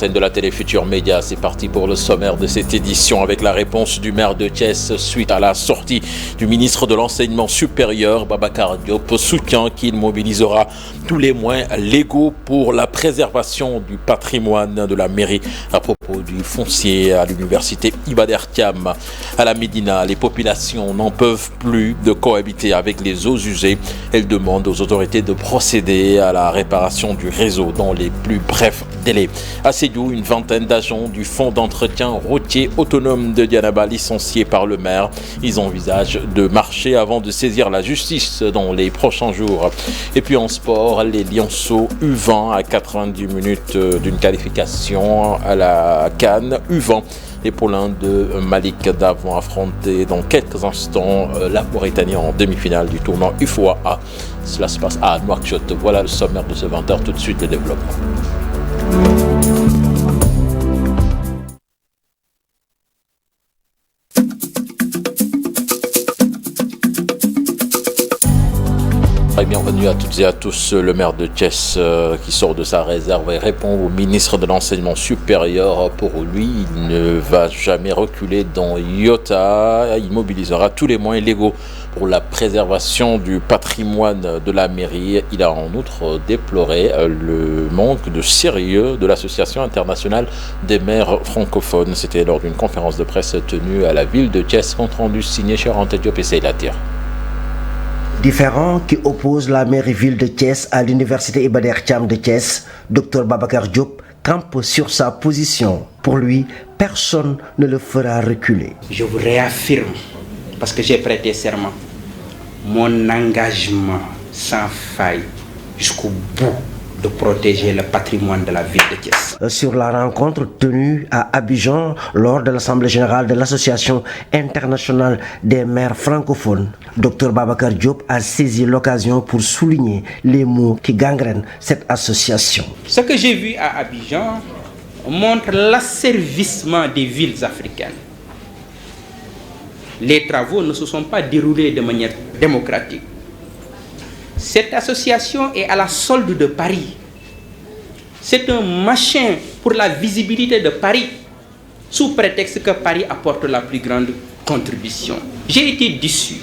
De la télé Futur Média, c'est parti pour le sommaire de cette édition avec la réponse du maire de Thiès suite à la sortie du ministre de l'Enseignement supérieur, Babacar Diop, soutient qu'il mobilisera tous les moyens légaux pour la préservation du patrimoine de la mairie à propos du foncier à l'université Iba Der Thiam. À la Médina, les populations n'en peuvent plus de cohabiter avec les eaux usées. Elles demandent aux autorités de procéder à la réparation du réseau dans les plus brefs délais. À Sédhiou, une vingtaine d'agents du fonds d'entretien routier autonome de Dianaba licenciés par le maire. Ils envisagent de marcher avant de saisir la justice dans les prochains jours. Et puis en sport, les Lionceaux U20 à 90 minutes d'une qualification à la CAN U20. Les Paulins de Malik Dav vont affronter dans quelques instants la Mauritanie en demi-finale du tournoi UFOA. Cela se passe à Nouakchott. Voilà le sommaire de ce 20h. Tout de suite, le développement. Bienvenue à toutes et à tous. Le maire de Thiès qui sort de sa réserve et répond au ministre de l'Enseignement supérieur. Pour lui, il ne va jamais reculer dans iota. Il mobilisera tous les moyens légaux pour la préservation du patrimoine de la mairie. Il a en outre déploré le manque de sérieux de l'Association internationale des maires francophones. C'était lors d'une conférence de presse tenue à la ville de Thiès, compte rendu signé Cheikh Anta Diop et Seyla Tir. Différents qui opposent la mairie-ville de Thiès à l'université Iba Der Thiam de Thiès, Dr Babacar Diop campe sur sa position. Pour lui, personne ne le fera reculer. Je vous réaffirme, parce que j'ai prêté serment, mon engagement sans faille jusqu'au bout de protéger le patrimoine de la ville de Thiès. Sur la rencontre tenue à Abidjan lors de l'Assemblée générale de l'Association internationale des maires francophones, Dr Babacar Diop a saisi l'occasion pour souligner les maux qui gangrènent cette association. Ce que j'ai vu à Abidjan montre l'asservissement des villes africaines. Les travaux ne se sont pas déroulés de manière démocratique. Cette association est à la solde de Paris. C'est un machin pour la visibilité de Paris, sous prétexte que Paris apporte la plus grande contribution. J'ai été déçu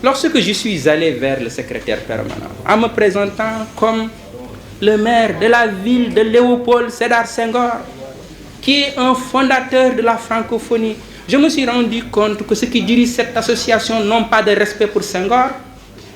lorsque je suis allé vers le secrétaire permanent, en me présentant comme le maire de la ville de Léopold Sédar Senghor, qui est un fondateur de la francophonie. Je me suis rendu compte que ceux qui dirigent cette association n'ont pas de respect pour Senghor,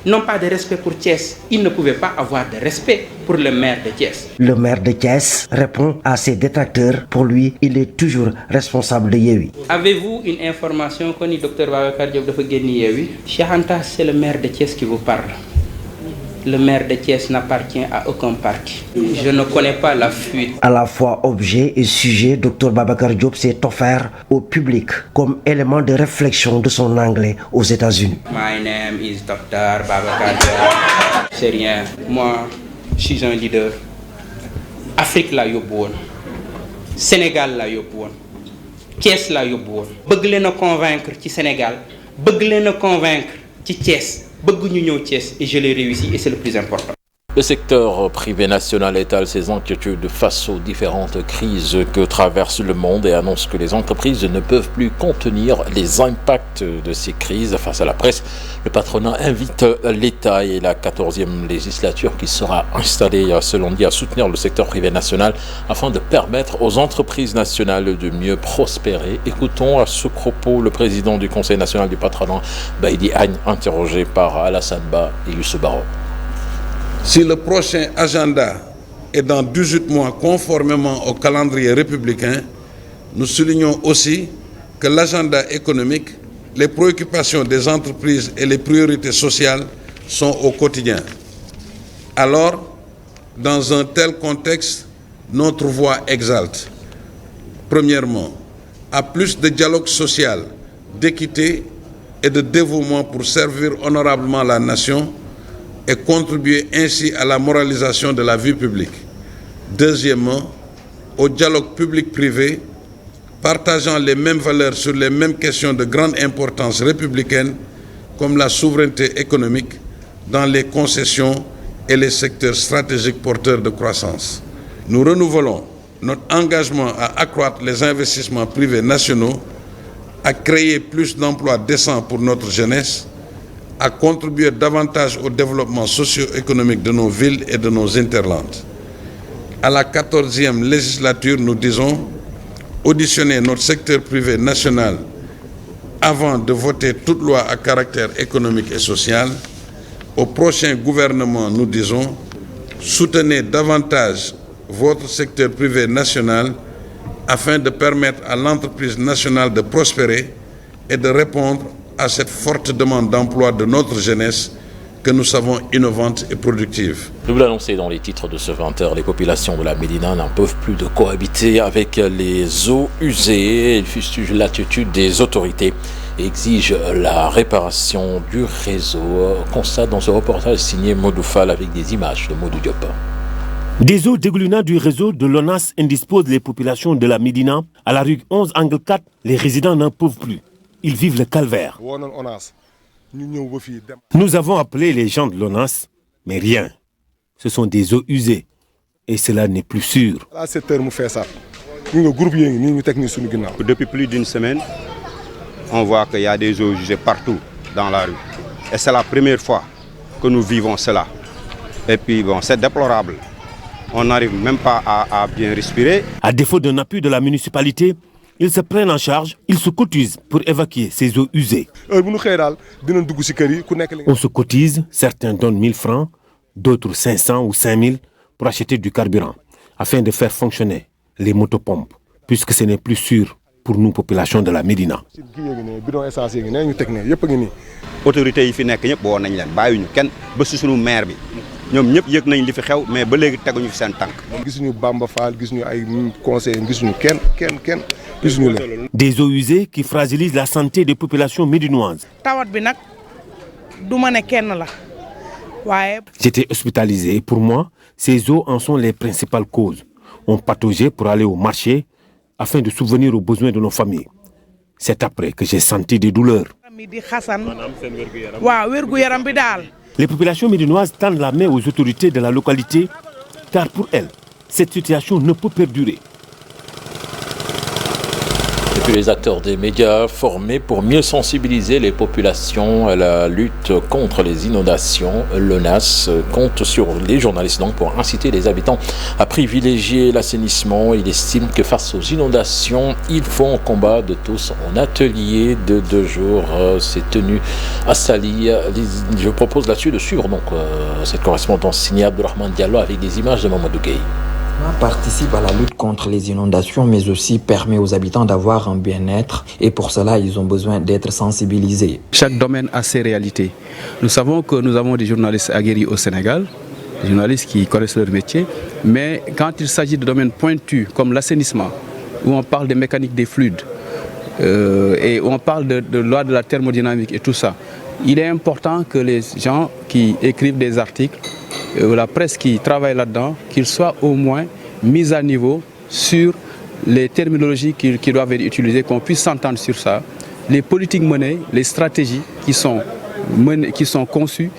n'ont pas de respect pour Thiès. Ils ne pouvaient pas avoir de respect pour le maire de Thiès. Le maire de Thiès répond à ses détracteurs. Pour lui, il est toujours responsable de Yewwi. Avez-vous une information qu'on dit Dr Babacar Diop de Yewwi? Cheikh Anta, c'est le maire de Thiès qui vous parle. Le maire de Thiès n'appartient à aucun parti. Je ne connais pas la fuite. À la fois objet et sujet, Dr Babacar Diop s'est offert au public comme élément de réflexion de son anglais aux États-Unis. My name is Dr Babacar Diop. C'est rien. Moi, je suis un leader. Afrique la yóbbuwoon. Sénégal la yóbbuwoon. Thiès la yóbbuwoon. Bëgg leen a convaincre ci Sénégal, bëgg leen a convaincre ci Thiès. Et je l'ai réussi et c'est le plus important. Le secteur privé national étale ses inquiétudes face aux différentes crises que traverse le monde et annonce que les entreprises ne peuvent plus contenir les impacts de ces crises. Face à la presse, le patronat invite l'État et la 14e législature qui sera installée, selon dit, à soutenir le secteur privé national afin de permettre aux entreprises nationales de mieux prospérer. Écoutons à ce propos le président du Conseil national du patronat, Baïdi Agne, interrogé par Alassane Ba et Youssou Baro. Si le prochain agenda est dans 18 mois conformément au calendrier républicain, nous soulignons aussi que l'agenda économique, les préoccupations des entreprises et les priorités sociales sont au quotidien. Alors, dans un tel contexte, notre voix exalte. Premièrement, à plus de dialogue social, d'équité et de dévouement pour servir honorablement la nation, et contribuer ainsi à la moralisation de la vie publique. Deuxièmement, au dialogue public-privé, partageant les mêmes valeurs sur les mêmes questions de grande importance républicaine, comme la souveraineté économique dans les concessions et les secteurs stratégiques porteurs de croissance. Nous renouvelons notre engagement à accroître les investissements privés nationaux, à créer plus d'emplois décents pour notre jeunesse, à contribuer davantage au développement socio-économique de nos villes et de nos hinterlands. À la 14e législature, nous disons auditionner notre secteur privé national avant de voter toute loi à caractère économique et social. Au prochain gouvernement, nous disons soutenez davantage votre secteur privé national afin de permettre à l'entreprise nationale de prospérer et de répondre à cette forte demande d'emploi de notre jeunesse que nous savons innovante et productive. Je vous l'annonçais dans les titres de ce 20h, les populations de la Médina n'en peuvent plus de cohabiter avec les eaux usées. Ils fustigent l'attitude des autorités et exigent la réparation du réseau. Constat dans ce reportage signé Modou Fall avec des images de Modou Diop. Des eaux dégoulinantes du réseau de l'ONAS indisposent les populations de la Médina. À la rue 11 angle 4, les résidents n'en peuvent plus. Ils vivent le calvaire. Nous avons appelé les gens de l'ONAS, mais rien. Ce sont des eaux usées. Et cela n'est plus sûr. Depuis plus d'une semaine, on voit qu'il y a des eaux usées partout dans la rue. Et c'est la première fois que nous vivons cela. Et puis bon, c'est déplorable. On n'arrive même pas à bien respirer. À défaut d'un appui de la municipalité, ils se prennent en charge, ils se cotisent pour évacuer ces eaux usées. On se cotise, certains donnent 1000 francs, d'autres 500 ou 5000 pour acheter du carburant, afin de faire fonctionner les motopompes, puisque ce n'est plus sûr pour nous, population de la Médina. Autorités yi fi nekk ñëpp woo nañ leen bàyyiwuñu kenn ba si sunu maire bi ñoom ñëpp yëg nañ li fi xew mais ba léegi teguñu fi seen tànk. gisuñu Bamba Fall gisuñu ay conseillers gisuñu kenn gisuñu leen. Des eaux usées qui fragilisent la santé des populations médinoises. tawat bi nag du ma ne kenn la waaye. J'étais hospitalisé et pour moi, ces eaux en sont les principales causes. On pataugeait pour aller au marché afin de subvenir aux besoins de nos familles. C'est après que j'ai senti des douleurs. Les populations médinoises tendent la main aux autorités de la localité, car pour elles, cette situation ne peut perdurer. Et puis les acteurs des médias formés pour mieux sensibiliser les populations à la lutte contre les inondations. L'ONAS compte sur les journalistes donc pour inciter les habitants à privilégier l'assainissement. Il estime que face aux inondations, il faut un combat de tous. En atelier de 2 jours, c'est tenu à Sali. Je propose là-dessus de suivre donc cette correspondance signée Abdourahmane Diallo avec des images de Mamadou Gueye. Participe à la lutte contre les inondations, mais aussi permet aux habitants d'avoir un bien-être. Et pour cela, ils ont besoin d'être sensibilisés. Chaque domaine a ses réalités. Nous savons que nous avons des journalistes aguerris au Sénégal, des journalistes qui connaissent leur métier. Mais quand il s'agit de domaines pointus comme l'assainissement, où on parle des mécaniques des fluides, et où on parle de loi de la thermodynamique et tout ça, il est important que les gens qui écrivent des articles, la presse qui travaille là-dedans, qu'ils soient au moins mis à niveau sur les terminologies qui doivent être utilisées, qu'on puisse s'entendre sur ça, les politiques menées, les stratégies qui sont conçues,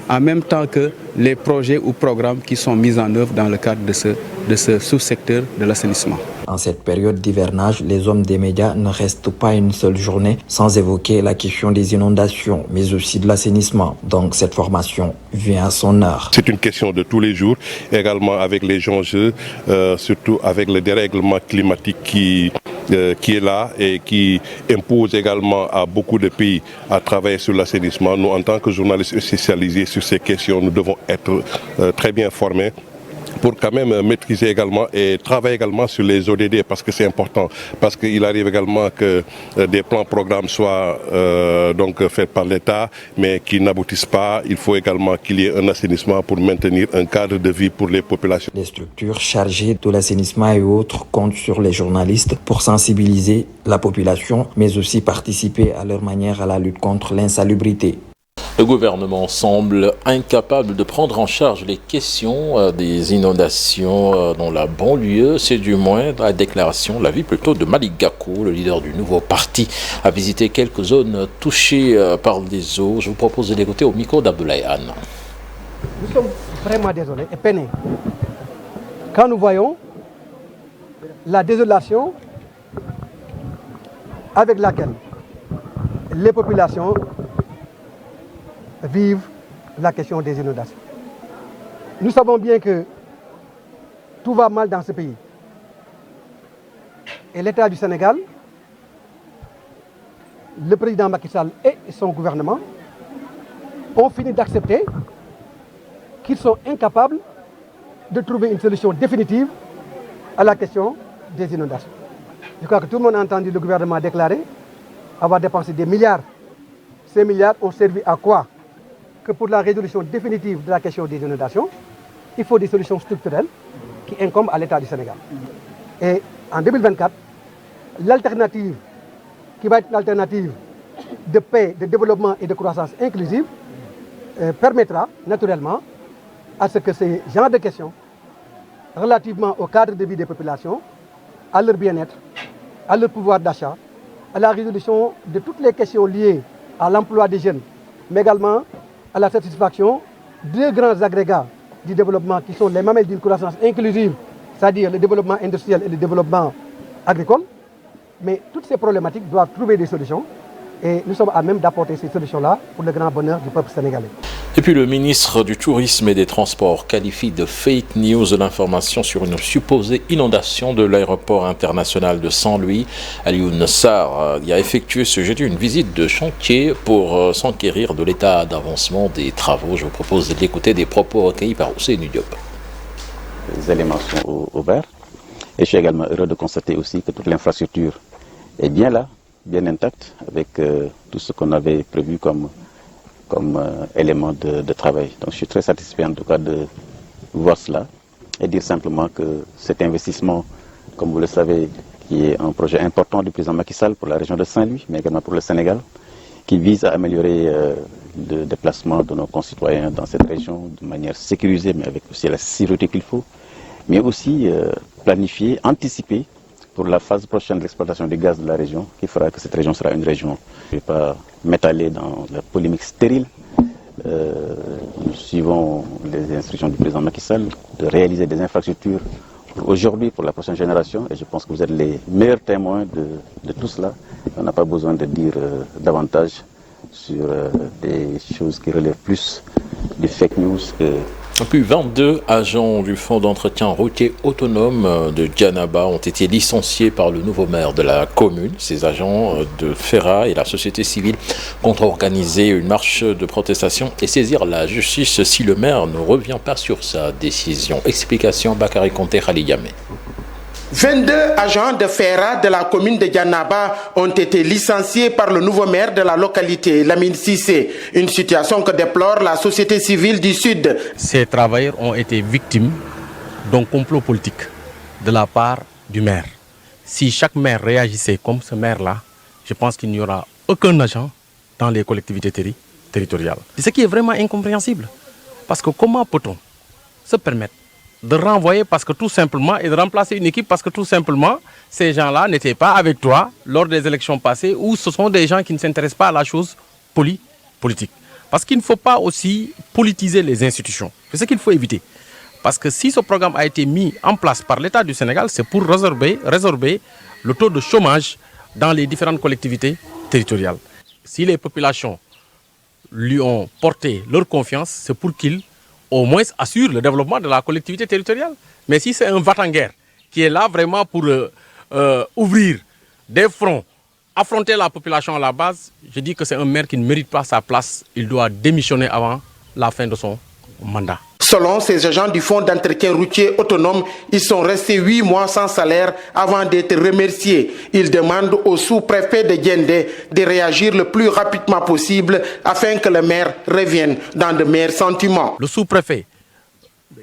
en même temps que les projets ou programmes qui sont mis en œuvre dans le cadre de ce sous-secteur de l'assainissement. En cette période d'hivernage, les hommes des médias ne restent pas une seule journée sans évoquer la question des inondations, mais aussi de l'assainissement. Donc cette formation vient à son heure. C'est une question de tous les jours, également avec les enjeux, surtout avec le dérèglement climatique qui est là et qui impose également à beaucoup de pays à travailler sur l'assainissement. Nous, en tant que journalistes spécialisés sur ces questions, nous devons être très bien formés pour quand même maîtriser également et travailler également sur les ODD parce que c'est important, parce qu'il arrive également que des plans-programmes soient donc faits par l'État mais qui n'aboutissent pas. Il faut également qu'il y ait un assainissement pour maintenir un cadre de vie pour les populations. Les structures chargées de l'assainissement et autres comptent sur les journalistes pour sensibiliser la population mais aussi participer à leur manière à la lutte contre l'insalubrité. Le gouvernement semble incapable de prendre en charge les questions des inondations dans la banlieue. C'est du moins la déclaration, l'avis plutôt de Malick Gakou, le leader du nouveau parti, a visité quelques zones touchées par des eaux. Je vous propose de l'écouter au micro d'Abdoulaye Anne. Nous sommes vraiment désolés et peinés quand nous voyons la désolation avec laquelle les populations vivent la question des inondations. Nous savons bien que tout va mal dans ce pays. Et l'État du Sénégal, le président Macky Sall et son gouvernement ont fini d'accepter qu'ils sont incapables de trouver une solution définitive à la question des inondations. Je crois que tout le monde a entendu le gouvernement déclarer avoir dépensé des milliards. Ces milliards ont servi à quoi? Que pour la résolution définitive de la question des inondations, il faut des solutions structurelles qui incombent à l'État du Sénégal. Et en 2024, l'alternative qui va être l'alternative de paix, de développement et de croissance inclusive permettra naturellement à ce que ces genres de questions relativement au cadre de vie des populations, à leur bien-être, à leur pouvoir d'achat, à la résolution de toutes les questions liées à l'emploi des jeunes, mais également à la satisfaction deux grands agrégats du développement qui sont les mamelles d'une croissance inclusive, c'est-à-dire le développement industriel et le développement agricole. Mais toutes ces problématiques doivent trouver des solutions et nous sommes à même d'apporter ces solutions-là pour le grand bonheur du peuple sénégalais. Et puis le ministre du Tourisme et des Transports qualifie de fake news l'information sur une supposée inondation de l'aéroport international de Saint-Louis. Alioune Sarr y a effectué ce jeudi une visite de chantier pour s'enquérir de l'état d'avancement des travaux. Je vous propose d'écouter des propos recueillis par Ousseynou Diop. Les éléments sont au vert et je suis également heureux de constater aussi que toute l'infrastructure est bien là, bien intacte avec tout ce qu'on avait prévu comme élément de travail. Donc je suis très satisfait en tout cas de voir cela et dire simplement que cet investissement, comme vous le savez, qui est un projet important du président Macky Sall pour la région de Saint-Louis, mais également pour le Sénégal, qui vise à améliorer le déplacement de nos concitoyens dans cette région de manière sécurisée, mais avec aussi la sécurité qu'il faut, mais aussi planifier, anticiper pour la phase prochaine de l'exploitation du gaz de la région, qui fera que cette région sera une région. Je ne vais pas m'étaler dans la polémique stérile. Nous suivons les instructions du président Macky Sall de réaliser des infrastructures pour aujourd'hui, pour la prochaine génération, et je pense que vous êtes les meilleurs témoins de tout cela. On n'a pas besoin de dire davantage sur des choses qui relèvent plus du fake news que... Et puis 22 agents du fonds d'entretien routier autonome de Djanaba ont été licenciés par le nouveau maire de la commune. Ces agents de FERA et la société civile comptent organiser une marche de protestation et saisir la justice si le maire ne revient pas sur sa décision. Explication Bakary Konté Khaliyame. 22 agents de FERA de la commune de Djanaba ont été licenciés par le nouveau maire de la localité, Lamine Cissé. Une situation que déplore la société civile du Sud. Ces travailleurs ont été victimes d'un complot politique de la part du maire. Si chaque maire réagissait comme ce maire-là, je pense qu'il n'y aura aucun agent dans les collectivités territoriales. Ce qui est vraiment incompréhensible. Parce que comment peut-on se permettre de renvoyer parce que tout simplement et de remplacer une équipe parce que tout simplement ces gens-là n'étaient pas avec toi lors des élections passées ou ce sont des gens qui ne s'intéressent pas à la chose politique. Parce qu'il ne faut pas aussi politiser les institutions. C'est ce qu'il faut éviter. Parce que si ce programme a été mis en place par l'État du Sénégal, c'est pour résorber le taux de chômage dans les différentes collectivités territoriales. Si les populations lui ont porté leur confiance, c'est pour qu'il au moins assure le développement de la collectivité territoriale. Mais si c'est un va-t-en-guerre qui est là vraiment pour ouvrir des fronts, affronter la population à la base, je dis que c'est un maire qui ne mérite pas sa place. Il doit démissionner avant la fin de son mandat. Selon ces agents du fonds d'entretien routier autonome, ils sont restés 8 mois sans salaire avant d'être remerciés. Ils demandent au sous-préfet de Djendé de réagir le plus rapidement possible afin que le maire revienne dans de meilleurs sentiments. Le sous-préfet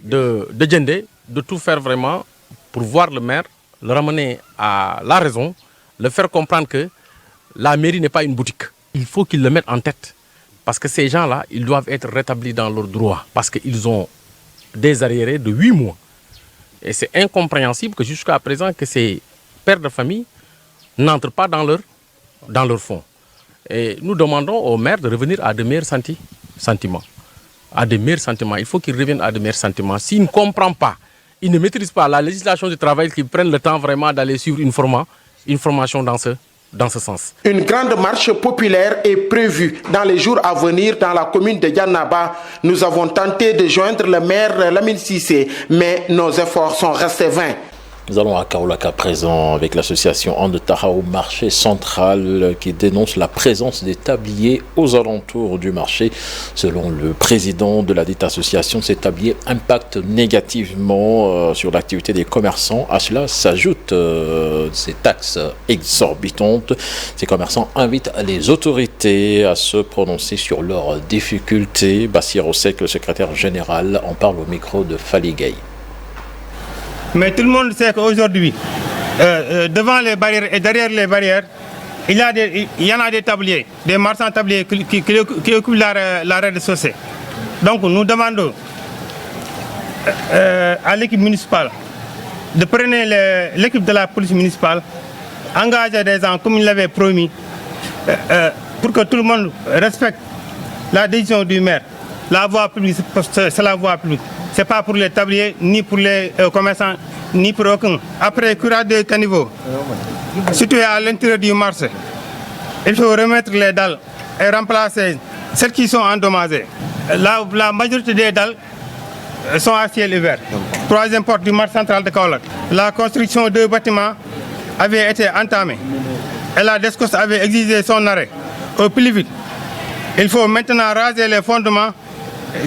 de Djendé de tout faire vraiment pour voir le maire, le ramener à la raison, le faire comprendre que la mairie n'est pas une boutique. Il faut qu'il le mette en tête. Parce que ces gens-là, ils doivent être rétablis dans leurs droits. Parce qu'ils ont des arriérés de 8 mois. Et c'est incompréhensible que jusqu'à présent, que ces pères de famille n'entrent pas dans leur fonds. Et nous demandons au maire de revenir à de meilleurs sentiments. À de meilleurs sentiments. Il faut qu'il revienne à de meilleurs sentiments. S'il ne comprend pas ils ne maîtrisent pas la législation du travail, qu'ils prennent le temps vraiment d'aller suivre une formation dans ce sens. Une grande marche populaire est prévue dans les jours à venir dans la commune de Dianaba. Nous avons tenté de joindre le maire Lamine Cissé, mais nos efforts sont restés vains. Nous allons à Kaolaka présent avec l'association Andetaha au marché central qui dénonce la présence des tabliers aux alentours du marché. Selon le président de la dite association, ces tabliers impactent négativement sur l'activité des commerçants. À cela s'ajoutent ces taxes exorbitantes. Ces commerçants invitent les autorités à se prononcer sur leurs difficultés. Bassir Osek, le secrétaire général, en parle au micro de Fali Gueye. Mais tout le monde sait qu'aujourd'hui, devant les barrières et derrière les barrières, il y en a des tabliers, des marchands tabliers qui occupent la rez-de-chaussée. Donc nous demandons à l'équipe municipale de prendre l'équipe de la police municipale, engager des gens comme il l'avait promis, pour que tout le monde respecte la décision du maire. La voie publique, c'est la voie publique. Ce n'est pas pour les tabliers, ni pour les commerçants, ni pour aucun. Après curage de caniveau, situé à l'intérieur du marché, il faut remettre les dalles et remplacer celles qui sont endommagées. La majorité des dalles sont à ciel ouvert. Troisième porte du marché central de Kaolack. La construction de bâtiments avait été entamée et la DSCOS avait exigé son arrêt au plus vite. Il faut maintenant raser les fondements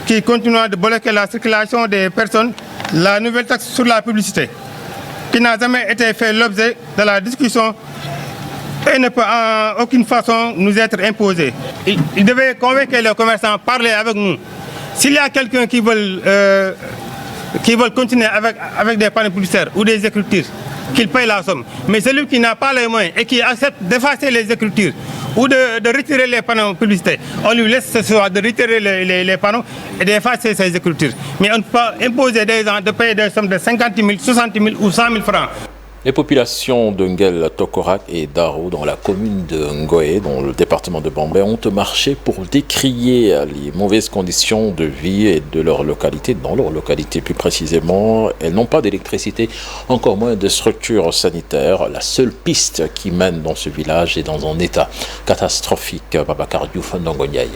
qui continuent de bloquer la circulation des personnes. La nouvelle taxe sur la publicité, qui n'a jamais été fait l'objet de la discussion et ne peut en aucune façon nous être imposée. Il devait convaincre les commerçants à parler avec nous. S'il y a quelqu'un qui veut continuer avec des panneaux publicitaires ou des écritures, qu'il paye la somme. Mais celui qui n'a pas les moyens et qui accepte d'effacer les écritures ou de retirer les panneaux publicitaires, on lui laisse ce soir de retirer les panneaux et d'effacer ces écritures. Mais on ne peut pas imposer des gens de payer des sommes de 50 000, 60 000 ou 100 000 francs. Les populations de Nguel, Tokorak et Daro, dans la commune de Ngoé, dans le département de Bambey, ont marché pour décrier les mauvaises conditions de vie et de leur localité, dans leur localité plus précisément. Elles n'ont pas d'électricité, encore moins de structures sanitaires. La seule piste qui mène dans ce village est dans un état catastrophique. Babacar Diouf Ndongonyaï.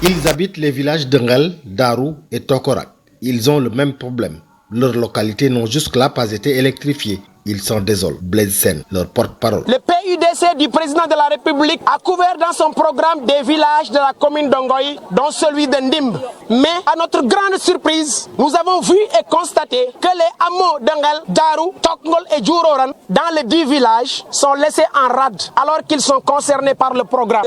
Ils habitent les villages de Nguel, Darou et Tokorak. Ils ont le même problème. Leurs localités n'ont jusque-là pas été électrifiées. Ils s'en désolent. Blaise Sen, leur porte-parole. Le PUDC du président de la République a couvert dans son programme des villages de la commune d'Ongoï, dont celui de Ndimb. Mais à notre grande surprise, nous avons vu et constaté que les hameaux d'Engel, Darou, Tokngol et Djouroran, dans les 10 villages, sont laissés en rade alors qu'ils sont concernés par le programme.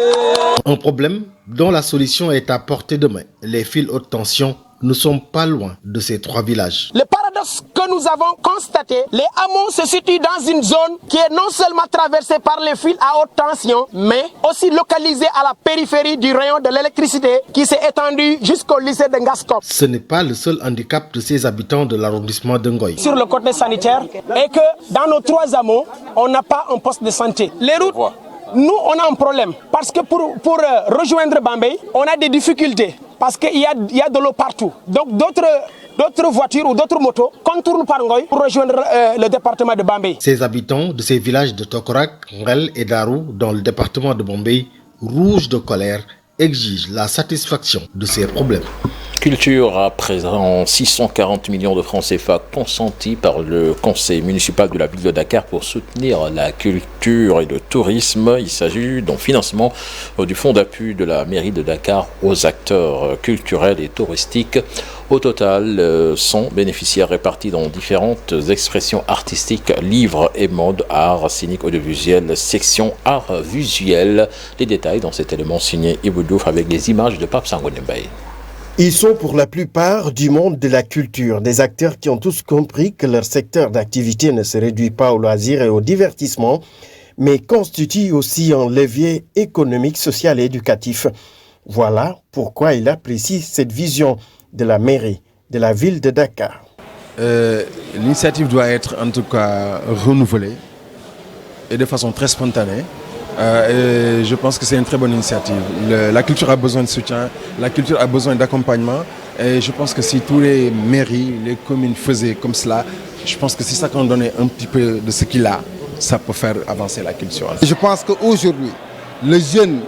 Un problème dont la solution est à portée de main. Les fils haute tension ne sont pas loin de ces 3 villages. Le paradoxe que nous avons constaté, les hameaux se situent dans une zone qui est non seulement traversée par les fils à haute tension, mais aussi localisée à la périphérie du rayon de l'électricité qui s'est étendu jusqu'au lycée de Ngaskop. Ce n'est pas le seul handicap de ces habitants de l'arrondissement de Ngoï. Sur le côté sanitaire, et que dans nos 3 hameaux, on n'a pas un poste de santé. Les routes, nous, on a un problème. Parce que pour rejoindre Bambey, on a des difficultés. Parce qu'il y a de l'eau partout. Donc d'autres voitures ou d'autres motos contournent par Ngoï pour rejoindre le département de Bambey. Ces habitants de ces villages de Tokorak, Nguel et Darou, dans le département de Bambey, rouges de colère, exigent la satisfaction de ces problèmes. Culture à présent, 640 millions de francs CFA consentis par le conseil municipal de la ville de Dakar pour soutenir la culture et le tourisme. Il s'agit d'un financement du fonds d'appui de la mairie de Dakar aux acteurs culturels et touristiques. Au total, 100 bénéficiaires répartis dans différentes expressions artistiques, livres et mode, art scénique, audiovisuel, section art visuel. Les détails dans cet élément signé Iboudouf avec les images de Pape Sangonembaye. Ils sont pour la plupart du monde de la culture, des acteurs qui ont tous compris que leur secteur d'activité ne se réduit pas au loisir et au divertissement, mais constitue aussi un levier économique, social et éducatif. Voilà pourquoi il apprécie cette vision de la mairie de la ville de Dakar. L'initiative doit être en tout cas renouvelée et de façon très spontanée. Et je pense que c'est une très bonne initiative. La culture a besoin de soutien, la culture a besoin d'accompagnement Et je pense que si tous les mairies, les communes faisaient comme cela, je pense que si ça qu'on donnait un petit peu de ce qu'il a, ça peut faire avancer la culture. Je pense qu'aujourd'hui, le jeune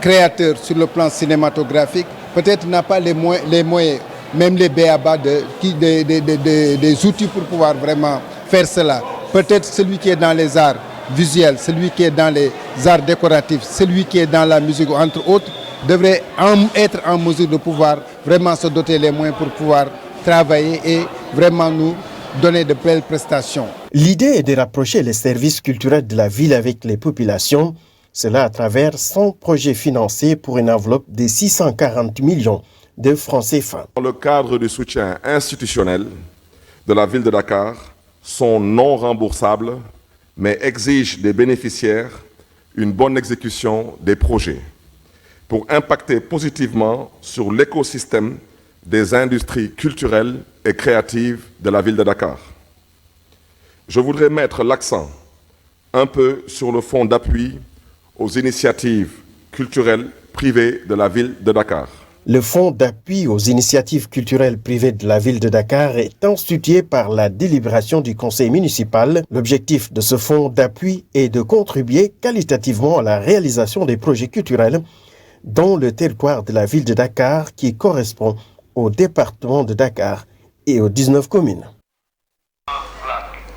créateur sur le plan cinématographique, peut-être n'a pas les moyens, même les b.a.-ba des outils pour pouvoir vraiment faire cela. Peut-être celui qui est dans les arts visuels, celui qui est dans les arts décoratifs, celui qui est dans la musique, entre autres, devrait être en mesure de pouvoir vraiment se doter les moyens pour pouvoir travailler et vraiment nous donner de belles prestations. L'idée est de rapprocher les services culturels de la ville avec les populations, cela à travers 100 projets financés pour une enveloppe de 640 millions de francs CFA. Dans le cadre du soutien institutionnel de la ville de Dakar, sont non remboursables, mais exigent des bénéficiaires une bonne exécution des projets pour impacter positivement sur l'écosystème des industries culturelles et créatives de la ville de Dakar. Je voudrais mettre l'accent un peu sur le fonds d'appui aux initiatives culturelles privées de la ville de Dakar. Le fonds d'appui aux initiatives culturelles privées de la ville de Dakar est institué par la délibération du conseil municipal. L'objectif de ce fonds d'appui est de contribuer qualitativement à la réalisation des projets culturels dans le territoire de la ville de Dakar qui correspond au département de Dakar et aux 19 communes.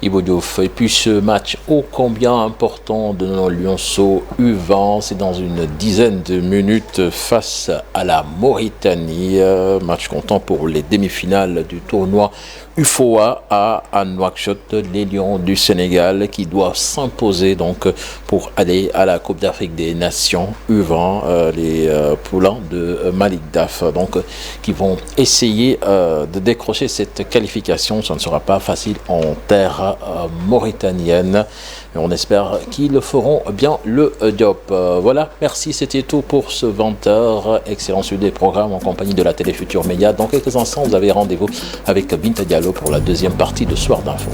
Ibo Diouf. Et puis ce match ô combien important de nos Lionceaux U20, c'est dans une dizaine de minutes face à la Mauritanie. Match comptant pour les demi-finales du tournoi UFOA à Nouakchott, les Lions du Sénégal qui doivent s'imposer donc pour aller à la Coupe d'Afrique des Nations U20, les poulains de Malik Daf donc qui vont essayer de décrocher cette qualification. Ça ne sera pas facile en terre mauritanienne, mais on espère qu'ils feront bien le job. Voilà, merci, c'était tout pour ce 20h. Excellent suivi des programmes en compagnie de la Télé Futur Média. Dans quelques instants, vous avez rendez-vous avec Binta Diallo pour la deuxième partie de Soir d'Info.